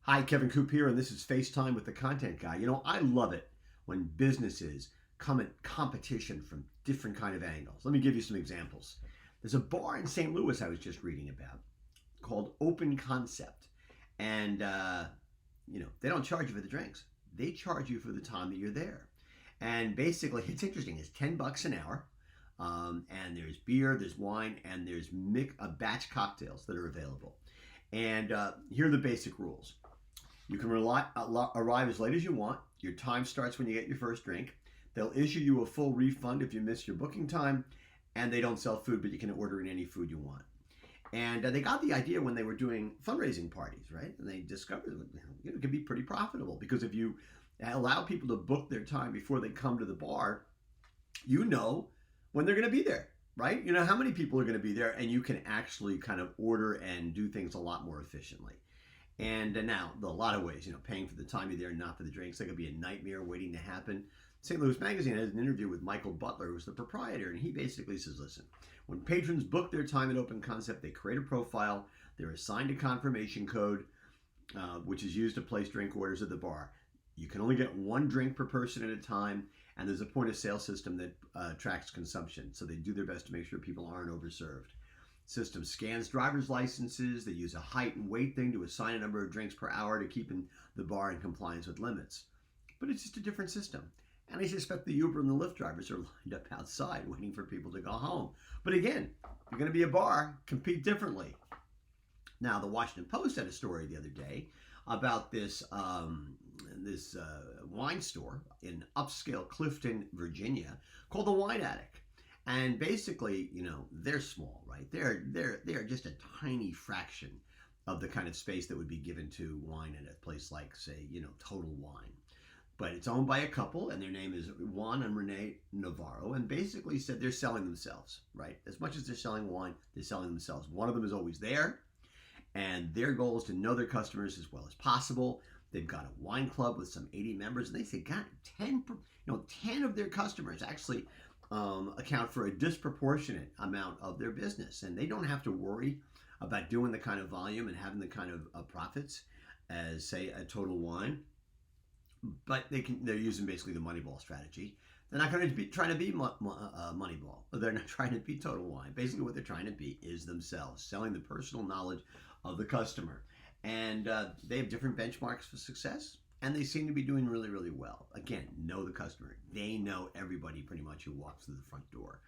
Hi, Kevin Coop here, and this is FaceTime with the Content Guy. You know, I love it when businesses come at competition from different kind of angles. Let me give you some examples. There's a bar in St. Louis I was just reading about called Open Concept, and they don't charge you for the drinks. They charge you for the time that you're there. And basically, it's interesting. It's $10 an hour, and there's beer, there's wine, and there's batch cocktails that are available. And here are the basic rules. You can arrive as late as you want. Your time starts when you get your first drink. They'll issue you a full refund if you miss your booking time, and they don't sell food, but you can order in any food you want. And they got the idea when they were doing fundraising parties, right? And they discovered it could be pretty profitable because if you allow people to book their time before they come to the bar, you know when they're going to be there, right? You know how many people are going to be there, and you can actually kind of order and do things a lot more efficiently. And now, a lot of ways, paying for the time you're there, not for the drinks. That could be a nightmare waiting to happen. St. Louis Magazine has an interview with Michael Butler, who's the proprietor, and he basically says, listen, when patrons book their time at Open Concept, they create a profile, they're assigned a confirmation code, which is used to place drink orders at the bar. You can only get one drink per person at a time, and there's a point of sale system that tracks consumption, so they do their best to make sure people aren't overserved. System scans driver's licenses. They use a height and weight thing to assign a number of drinks per hour to keep the bar in compliance with limits. But it's just a different system. And I suspect the Uber and the Lyft drivers are lined up outside waiting for people to go home. But again, you're going to be a bar, compete differently. Now, the Washington Post had a story the other day about this wine store in upscale Clifton, Virginia, called the Wine Attic. And basically, they're small, right? They're just a tiny fraction of the kind of space that would be given to wine at a place like, say, Total Wine. But it's owned by a couple, and their name is Juan and Renee Navarro, and basically said they're selling themselves, right? As much as they're selling wine, they're selling themselves. One of them is always there, and their goal is to know their customers as well as possible. They've got a wine club with some 80 members, and they say, God, 10 of their customers actually account for a disproportionate amount of their business, and they don't have to worry about doing the kind of volume and having the kind of profits as, say, a Total Wine. But they're using basically the Moneyball strategy. They're not going to be trying to be Moneyball. They're not trying to be Total Wine. Basically, what they're trying to be is themselves, selling the personal knowledge of the customer. And they have different benchmarks for success. And they seem to be doing really, really well. Again, know the customer. They know everybody pretty much who walks through the front door.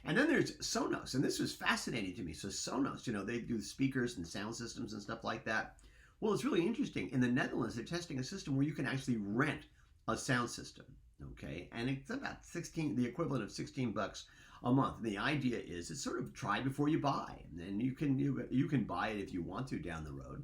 And then there's Sonos, and this was fascinating to me. So Sonos, they do speakers and sound systems and stuff like that. Well, it's really interesting. In the Netherlands, they're testing a system where you can actually rent a sound system, okay? And it's about the equivalent of $16 a month. And the idea is it's sort of try before you buy. And then you can buy it if you want to down the road.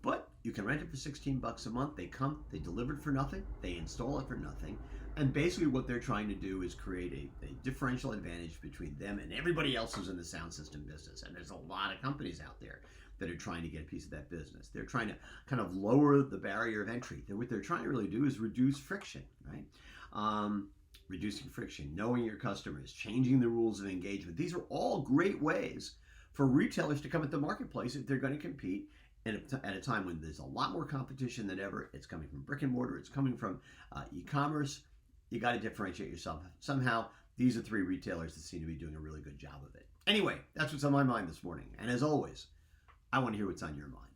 But you can rent it for $16 a month. They come, they deliver it for nothing, they install it for nothing. And basically what they're trying to do is create a differential advantage between them and everybody else who's in the sound system business. And there's a lot of companies out there that are trying to get a piece of that business. They're trying to kind of lower the barrier of entry. What they're trying to really do is reduce friction, right? Reducing friction, knowing your customers, changing the rules of engagement. These are all great ways for retailers to come at the marketplace if they're going to compete. And at a time when there's a lot more competition than ever, it's coming from brick and mortar, it's coming from e-commerce, you got to differentiate yourself. Somehow, these are three retailers that seem to be doing a really good job of it. Anyway, that's what's on my mind this morning. And as always, I want to hear what's on your mind.